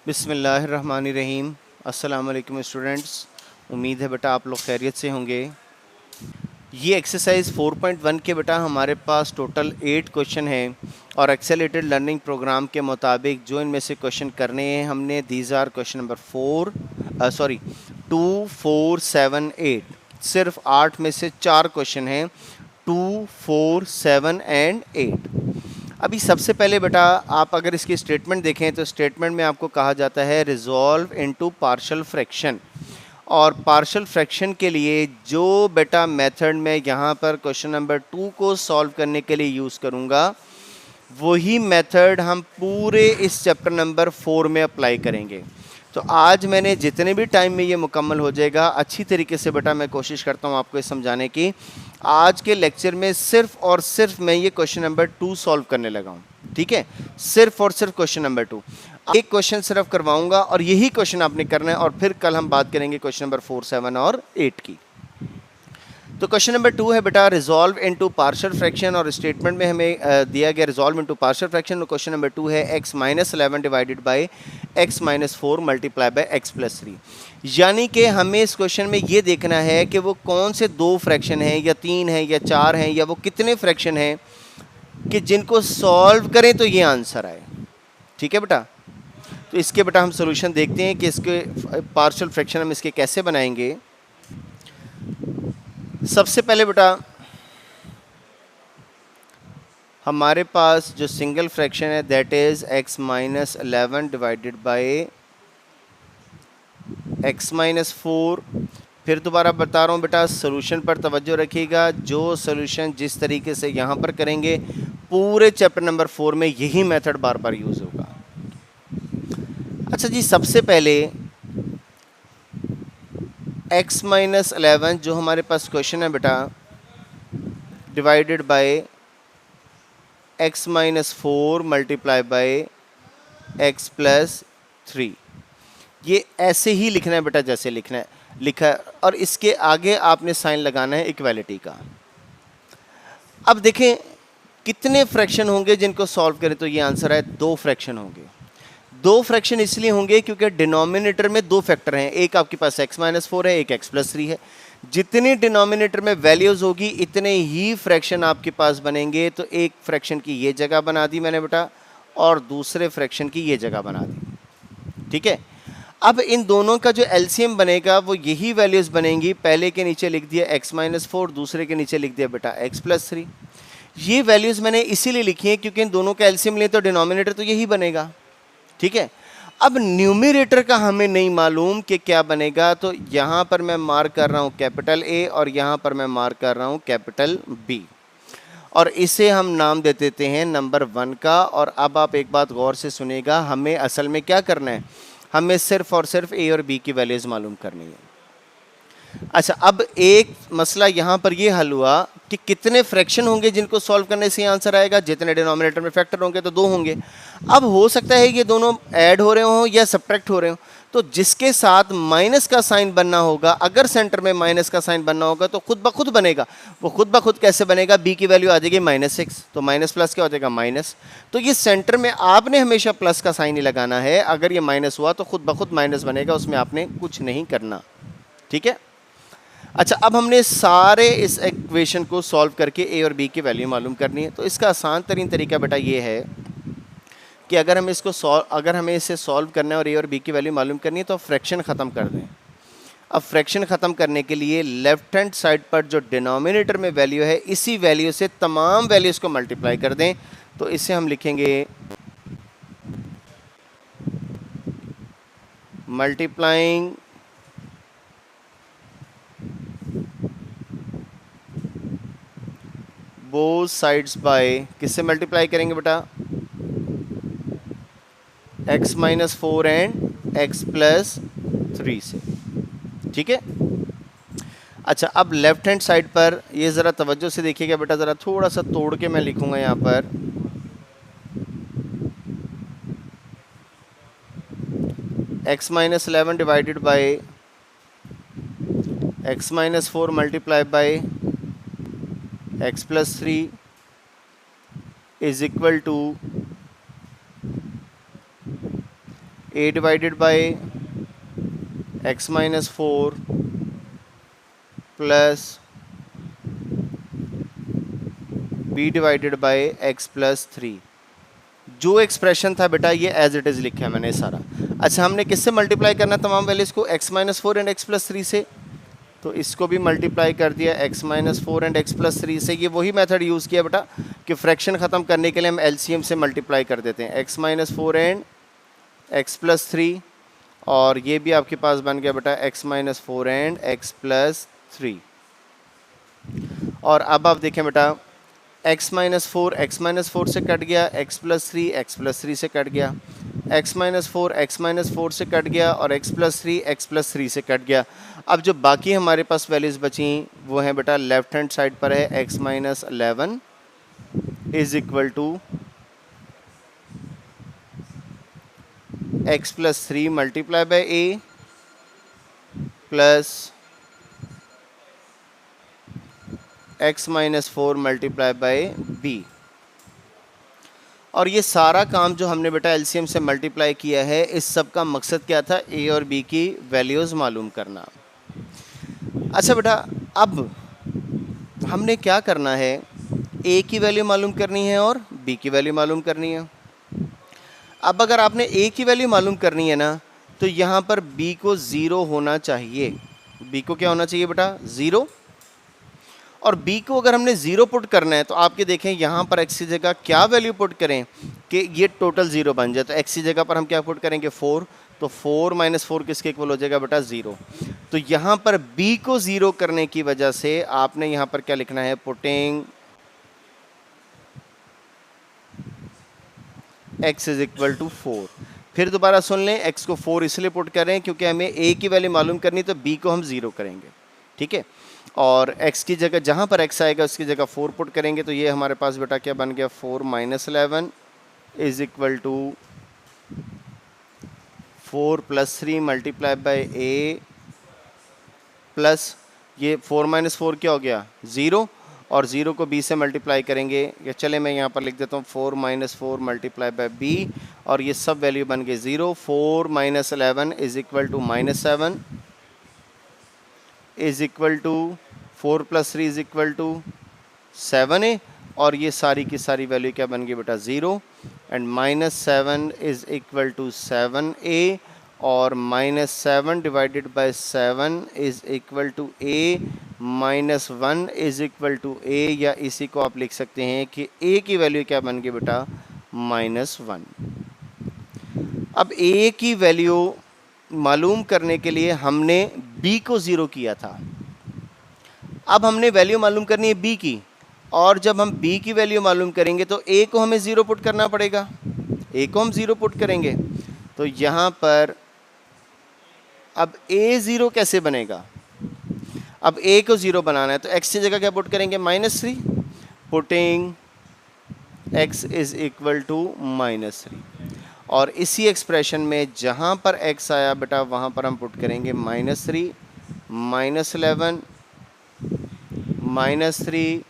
बिस्मिल्लाहिर्रहमानिर्रहीम। अस्सलाम वालेकुम स्टूडेंट्स, उम्मीद है बेटा आप लोग खैरियत से होंगे। ये एक्सरसाइज 4.1 के बेटा हमारे पास टोटल 8 क्वेश्चन हैं और एक्सेलेरेटेड लर्निंग प्रोग्राम के मुताबिक जो इनमें से क्वेश्चन करने हैं हमने, दीज आर क्वेश्चन नंबर 2, 4, 7, 8। सिर्फ 8 में से 4 क्वेश्चन हैं, 2, 4, 7 एंड 8। अभी सबसे पहले बेटा आप अगर इसकी स्टेटमेंट देखें तो स्टेटमेंट में आपको कहा जाता है रिजॉल्व इनटू पार्शियल फ्रैक्शन। और पार्शियल फ्रैक्शन के लिए जो बेटा मेथड में यहाँ पर क्वेश्चन नंबर 2 को सॉल्व करने के लिए यूज़ करूँगा, वही मेथड हम पूरे इस चैप्टर नंबर 4 में अप्लाई करेंगे। तो आज मैंने जितने भी टाइम में ये मुकम्मल हो जाएगा, अच्छी तरीके से बेटा मैं कोशिश करता हूँ आपको ये समझाने की। आज के लेक्चर में सिर्फ और सिर्फ मैं ये क्वेश्चन नंबर 2 सॉल्व करने लगा हूँ, ठीक है। सिर्फ और सिर्फ क्वेश्चन नंबर 2, एक क्वेश्चन सिर्फ करवाऊंगा और यही क्वेश्चन आपने करना है। और फिर कल हम बात करेंगे क्वेश्चन नंबर 4, 7 और 8 की। तो क्वेश्चन नंबर 2 है बेटा रिजॉल्व इनटू पार्शियल फ्रैक्शन, और स्टेटमेंट में हमें दिया गया रिजॉल्व इनटू पार्शियल फ्रैक्शन। और क्वेश्चन नंबर 2 है x-11 divided by x-4 multiply by x+3। यानी कि हमें इस क्वेश्चन में ये देखना है कि वो कौन से 2 फ्रैक्शन हैं या 3 हैं या 4 हैं, या वो कितने फ्रैक्शन हैं कि जिनको सॉल्व करें तो ये आंसर आए, ठीक है बेटा। तो इसके बेटा हम सोल्यूशन देखते हैं कि इसके पार्शियल फ्रैक्शन हम इसके कैसे बनाएंगे। सबसे पहले बेटा हमारे पास जो सिंगल फ्रैक्शन है that is x-11 divided by x-4। फिर दोबारा बता रहा हूँ बेटा, सोल्यूशन पर तवज्जो रखिएगा। जो सोल्यूशन जिस तरीके से यहाँ पर करेंगे, पूरे चैप्टर नंबर 4 में यही मेथड बार बार यूज़ होगा। अच्छा जी, सबसे पहले x-11 जो हमारे पास क्वेश्चन है बेटा, divided by x-4 multiply by x+3। ये ऐसे ही लिखना है बेटा जैसे लिखना है लिखा है, और इसके आगे आपने साइन लगाना है इक्वालिटी का। अब देखें कितने फ्रैक्शन होंगे जिनको सॉल्व करें तो ये आंसर है 2 फ्रैक्शन होंगे। 2 फ्रैक्शन इसलिए होंगे क्योंकि डिनोमिनेटर में 2 फैक्टर हैं, एक आपके पास x-4 है, एक x+3 है। जितनी डिनोमिनेटर में वैल्यूज होगी इतने ही फ्रैक्शन आपके पास बनेंगे। तो एक फ्रैक्शन की ये जगह बना दी मैंने बेटा, और दूसरे फ्रैक्शन की ये जगह बना दी, ठीक है। अब इन दोनों का जो एलसीएम बनेगा वो यही वैल्यूज बनेंगी। पहले के नीचे लिख दिया x-4, दूसरे के नीचे लिख दिया बेटा x+3। ये वैल्यूज मैंने इसीलिए लिखी है क्योंकि इन दोनों का एलसीएम ले तो डिनोमिनेटर तो यही बनेगा, ठीक है। अब न्यूमरेटर का हमें नहीं मालूम कि क्या बनेगा, तो यहाँ पर मैं मार्क कर रहा हूँ कैपिटल A और यहाँ पर मैं मार्क कर रहा हूँ कैपिटल B, और इसे हम नाम दे देते हैं नंबर 1 का। और अब आप एक बात गौर से सुनिएगा, हमें असल में क्या करना है, हमें सिर्फ और सिर्फ A और B की वैल्यूज़ मालूम करनी है। अच्छा, अब एक मसला यहाँ पर ये हल हुआ कि कितने फ्रैक्शन होंगे जिनको सॉल्व करने से आंसर आएगा। जितने डिनोमिनेटर में फैक्टर होंगे तो 2 होंगे। अब हो सकता है ये दोनों ऐड हो रहे हों या सब्ट्रैक्ट हो रहे हों, तो जिसके साथ माइनस का साइन बनना होगा, अगर सेंटर में माइनस का साइन बनना होगा तो खुद ब खुद बनेगा। वो खुद ब खुद कैसे बनेगा, b की वैल्यू आ जाएगी -6, तो माइनस प्लस क्या हो जाएगा माइनस। तो ये सेंटर में आपने हमेशा प्लस का साइन ही लगाना है। अगर ये माइनस हुआ तो खुद ब खुद माइनस बनेगा, उसमें आपने कुछ नहीं करना, ठीक है। अच्छा, अब हमने सारे इस इक्वेशन को सॉल्व करके a और b की वैल्यू मालूम करनी है। तो इसका आसान तरीन तरीका बेटा ये है कि अगर हमें इसे सॉल्व करना है और a और b की वैल्यू मालूम करनी है तो फ्रैक्शन ख़त्म कर दें। अब फ्रैक्शन ख़त्म करने के लिए लेफ्ट हैंड साइड पर जो डिनोमिनेटर में वैल्यू है, इसी वैल्यू से तमाम वैल्यूज़ को मल्टीप्लाई कर दें। तो इसे हम लिखेंगे मल्टीप्लाइंग बोथ साइड्स बाय, किससे मल्टीप्लाई करेंगे बेटा, x-4 एंड x+3 से, ठीक है। अच्छा, अब लेफ्ट हैंड साइड पर ये ज़रा तवज्जो से देखिएगा बेटा, ज़रा थोड़ा सा तोड़ के मैं लिखूंगा यहाँ पर x-11 divided by x-4 multiply by x+3 is equal to a divided by x minus 4 plus b divided by x plus 3। जो एक्सप्रेशन था बेटा ये एज इट इज़ लिखा है मैंने सारा। अच्छा, हमने किससे मल्टीप्लाई करना तमाम वैल्यूज़ को? x minus 4 and x plus 3 से। तो इसको भी मल्टीप्लाई कर दिया x minus 4 and x plus 3 से। ये वही मेथड यूज़ किया बेटा कि फ्रैक्शन ख़त्म करने के लिए हम एलसीएम से मल्टीप्लाई कर देते हैं, x minus 4 and x plus 3, और ये भी आपके पास बन गया बेटा x minus 4 and x plus 3। और अब आप देखें बेटा x माइनस 4 से कट गया, x प्लस 3 से कट गया, x माइनस 4 से कट गया, और x प्लस 3 से कट गया। अब जो बाकी हमारे पास वैल्यूज़ बची वो हैं बेटा लेफ्ट हैंड साइड पर है x minus 11 is equal to x plus 3 multiply by a plus x minus 4 multiply by b। और ये सारा काम जो हमने बेटा एलसीएम से मल्टीप्लाई किया है, इस सब का मकसद क्या था? a और b की वैल्यूज़ मालूम करना। अच्छा बेटा, अब हमने क्या करना है? a की वैल्यू मालूम करनी है और b की वैल्यू मालूम करनी है। अब अगर आपने a की वैल्यू मालूम करनी है ना, तो यहाँ पर b को 0 होना चाहिए। b को क्या होना चाहिए बेटा? 0। और b को अगर हमने 0 पुट करना है तो आपके देखें यहाँ पर x की जगह क्या वैल्यू पुट करें कि ये टोटल 0 बन जाए। तो x की जगह पर हम क्या पुट करेंगे? 4। तो 4 माइनस 4 किसके इक्वल हो जाएगा बेटा? 0। तो यहाँ पर b को 0 करने की वजह से आपने यहाँ पर क्या लिखना है? Putting x is equal to 4। फिर दोबारा सुन लें, x को 4 इसलिए पुट कर रहे हैं क्योंकि हमें a की वैल्यू मालूम करनी, तो b को हम 0 करेंगे, ठीक है। और x की जगह जहाँ पर x आएगा उसकी जगह 4 पुट करेंगे, तो ये हमारे पास बेटा क्या बन गया? 4 minus 11 is equal to 4 plus 3 multiply by a plus ये 4 माइनस 4 क्या हो गया? 0, और 0 को b से मल्टीप्लाई करेंगे। या चले मैं यहाँ पर लिख देता हूँ 4 माइनस 4 मल्टीप्लाई बाय b, और ये सब वैल्यू बन गई 0। 4 minus 11 is equal to minus 7 is equal to 4 plus 3 is equal to 7a, और ये सारी की सारी वैल्यू क्या बन गई बेटा? 0। And minus 7 is equal to 7a, और minus 7 divided by 7 is equal to a, minus 1 is equal to a, या इसी को आप लिख सकते हैं कि a की वैल्यू क्या बन गई बेटा? माइनस 1। अब a की वैल्यू मालूम करने के लिए हमने b को 0 किया था। अब हमने वैल्यू मालूम करनी है b की, और जब हम b की वैल्यू मालूम करेंगे तो a को हमें 0 पुट करना पड़ेगा। a को हम 0 पुट करेंगे, तो यहाँ पर अब a 0 कैसे बनेगा? अब a को 0 बनाना है तो x की जगह क्या पुट करेंगे? Minus 3। Putting x is equal to minus 3, और इसी एक्सप्रेशन में जहाँ पर x आया बेटा वहाँ पर हम पुट करेंगे minus 3, minus 11, minus 3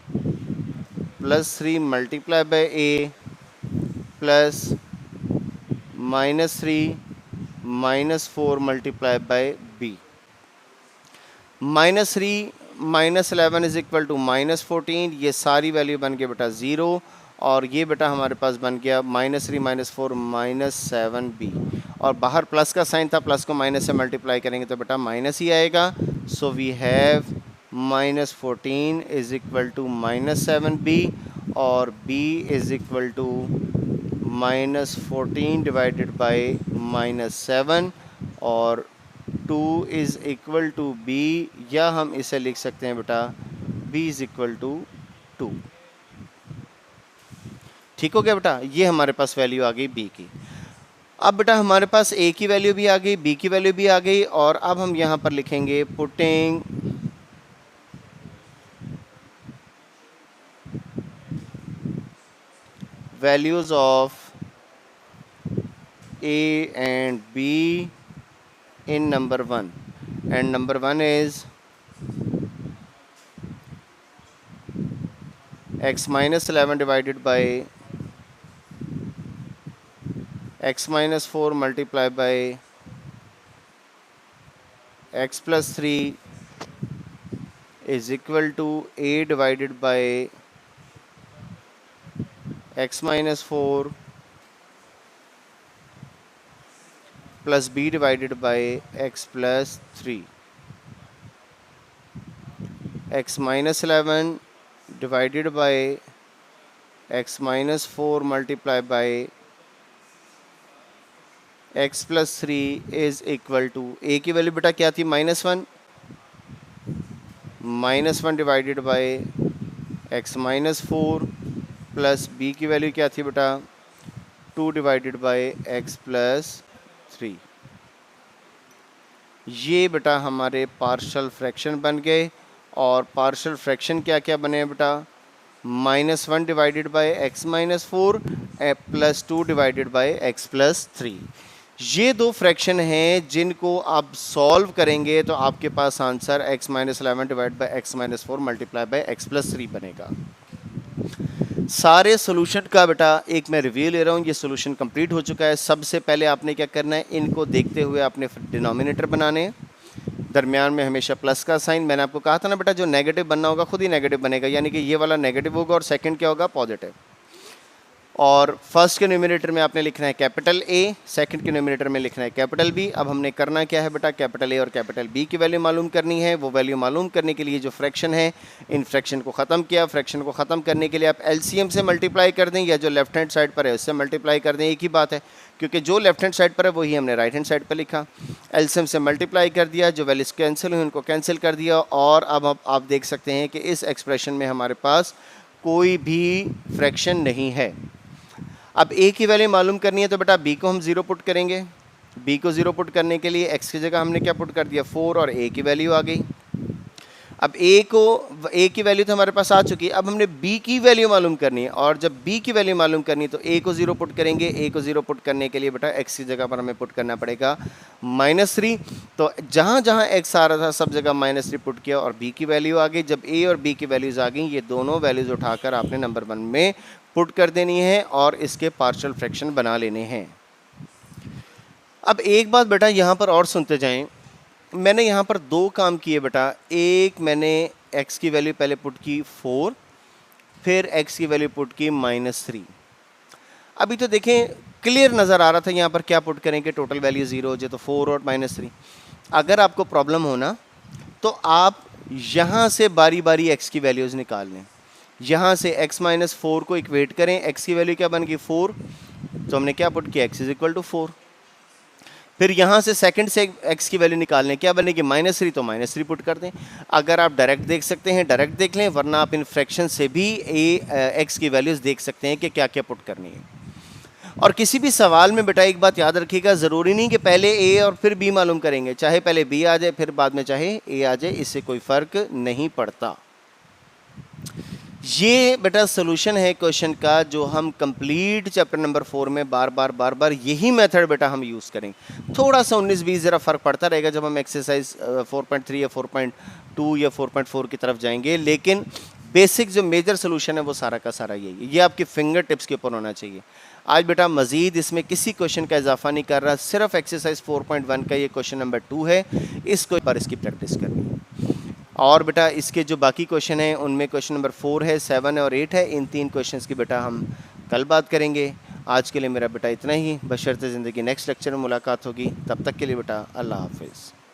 plus 3 multiply by a plus minus 3 minus 4 multiply by b। Minus 3 minus 11 is equal to minus 14, ये सारी वैल्यू बन गई बेटा 0, और ये बेटा हमारे पास बन गया माइनस 3 माइनस 4 माइनस 7b, और बाहर प्लस का साइन था, प्लस को माइनस से मल्टीप्लाई करेंगे तो बेटा माइनस ही आएगा। So we have minus 14 is equal to minus 7b, और b is equal to minus 14 divided by minus 7, और 2 इज़ इक्वल टू b, या हम इसे लिख सकते हैं बेटा b इज़ इक्वल टू 2। ठीक हो गया बेटा? ये हमारे पास वैल्यू आ गई b की। अब बेटा हमारे पास a की वैल्यू भी आ गई, b की वैल्यू भी आ गई, और अब हम यहाँ पर लिखेंगे putting values of a and b in number 1, and number 1 is x minus 11 divided by x minus 4 multiply by x plus 3 is equal to a divided by x minus 4 plus b divided by x plus 3। x minus 11 divided by x minus 4 multiply by x plus 3 is equal to a की value बेटा क्या थी -1, -1 divided by x minus 4 plus b की value क्या थी बेटा 2 divided by x plus 3। ये बेटा हमारे पार्शल फ्रैक्शन बन गए। और पार्शल फ्रैक्शन क्या क्या बने हैं बेटा, -1 divided by x minus 4 plus 2 divided by x plus 3। ये दो फ्रैक्शन हैं जिनको आप सॉल्व करेंगे तो आपके पास answer x minus 11 divide by x minus 4 multiply by x plus 3 बनेगा। सारे सोल्यूशन का बेटा एक मैं रिव्यू ले रहा हूँ। ये सोल्यूशन कंप्लीट हो चुका है। सबसे पहले आपने क्या करना है, इनको देखते हुए आपने डिनोमिनेटर बनाने हैं, दरमियान में हमेशा प्लस का साइन। मैंने आपको कहा था ना बेटा जो नेगेटिव बनना होगा खुद ही नेगेटिव बनेगा, यानी कि ये वाला नेगेटिव होगा और सेकंड क्या होगा, पॉजिटिव। और फर्स्ट के न्यूमरेटर में आपने लिखना है कैपिटल A, सेकंड के न्यूमरेटर में लिखना है कैपिटल B। अब हमने करना क्या है बेटा, कैपिटल A और कैपिटल B की वैल्यू मालूम करनी है। वो वैल्यू मालूम करने के लिए जो फ्रैक्शन है, इन फ्रैक्शन को ख़त्म किया। फ्रैक्शन को ख़त्म करने के लिए आप LCM से मल्टीप्लाई कर दें या जो लेफ्ट हैंड साइड पर है उससे मल्टीप्लाई कर दें, एक ही बात है, क्योंकि जो लेफ्ट हैंड साइड पर है वही हमने राइट हैंड साइड पर लिखा। LCM से मल्टीप्लाई कर दिया, जो वैल्यूज कैंसिल हुई उनको कैंसिल कर दिया। और अब आप देख सकते हैं कि इस एक्सप्रेशन में हमारे पास कोई भी फ्रैक्शन नहीं है। अब a की वैल्यू मालूम करनी है तो बेटा b को हम 0 पुट करेंगे। b को 0 पुट करने के लिए x की जगह हमने क्या पुट कर दिया, 4, और a की वैल्यू आ गई। अब a की वैल्यू तो हमारे पास आ चुकी है। अब हमने b की वैल्यू मालूम करनी है, और जब b की वैल्यू मालूम करनी है तो a को 0 पुट करेंगे। a को 0 पुट करने के लिए बेटा x की जगह पर हमें पुट करना पड़ेगा -3। तो जहाँ जहाँ x आ रहा था सब जगह -3 पुट किया और b की वैल्यू आ गई। जब a और b की वैल्यूज़ आ गई, ये दोनों वैल्यूज़ उठाकर आपने नंबर 1 में पुट कर देनी है और इसके पार्शियल फ्रैक्शन बना लेने हैं। अब एक बात बेटा यहाँ पर और सुनते जाएं, मैंने यहाँ पर दो काम किए बेटा। एक, मैंने x की वैल्यू पहले पुट की 4, फिर x की वैल्यू पुट की -3। अभी तो देखें क्लियर नज़र आ रहा था यहाँ पर क्या पुट करेंगे, टोटल वैल्यू 0 हो जाए तो 4 और -3। अगर आपको प्रॉब्लम हो ना तो आप यहाँ से बारी बारी x की वैल्यूज़ निकाल लें। यहाँ से x माइनस 4 को इक्वेट करें, x की वैल्यू क्या बन गई 4, तो हमने क्या पुट किया x इज इक्वल टू 4। फिर यहाँ से सेकंड से x की वैल्यू निकालने, क्या बनेगी -3, तो -3 पुट कर दें। अगर आप डायरेक्ट देख सकते हैं डायरेक्ट देख लें, वरना आप इन फ्रैक्शन से भी x की वैल्यूज़ देख सकते हैं कि क्या क्या पुट करनी है। और किसी भी सवाल में बेटा एक बात याद रखिएगा, ज़रूरी नहीं कि पहले a और फिर b मालूम करेंगे, चाहे पहले b आ जाए फिर बाद में चाहे a आ जाए, इससे कोई फ़र्क नहीं पड़ता। ये बेटा सोल्यूशन है क्वेश्चन का जो हम कंप्लीट चैप्टर नंबर 4 में बार बार यही मेथड बेटा हम यूज़ करेंगे। थोड़ा सा 19-20 ज़रा फ़र्क पड़ता रहेगा जब हम एक्सरसाइज 4.3 या 4.2 या 4.4 की तरफ जाएंगे, लेकिन बेसिक जो मेजर सोल्यूशन है वो सारा का सारा यही है। ये आपकी फिंगर टिप्स के ऊपर होना चाहिए। आज बेटा मज़ीद इसमें किसी क्वेश्चन का इजाफा नहीं कर रहा, सिर्फ एक्सरसाइज 4.1 का ये क्वेश्चन नंबर 2 है, इसको पर इसकी प्रैक्टिस करनी है। और बेटा इसके जो बाकी क्वेश्चन हैं उनमें क्वेश्चन नंबर 4 है, 7 है और 8 है। इन 3 क्वेश्चंस की बेटा हम कल बात करेंगे। आज के लिए मेरा बेटा इतना ही, बशर्ते ज़िंदगी नेक्स्ट लेक्चर में मुलाकात होगी। तब तक के लिए बेटा अल्लाह हाफिज़।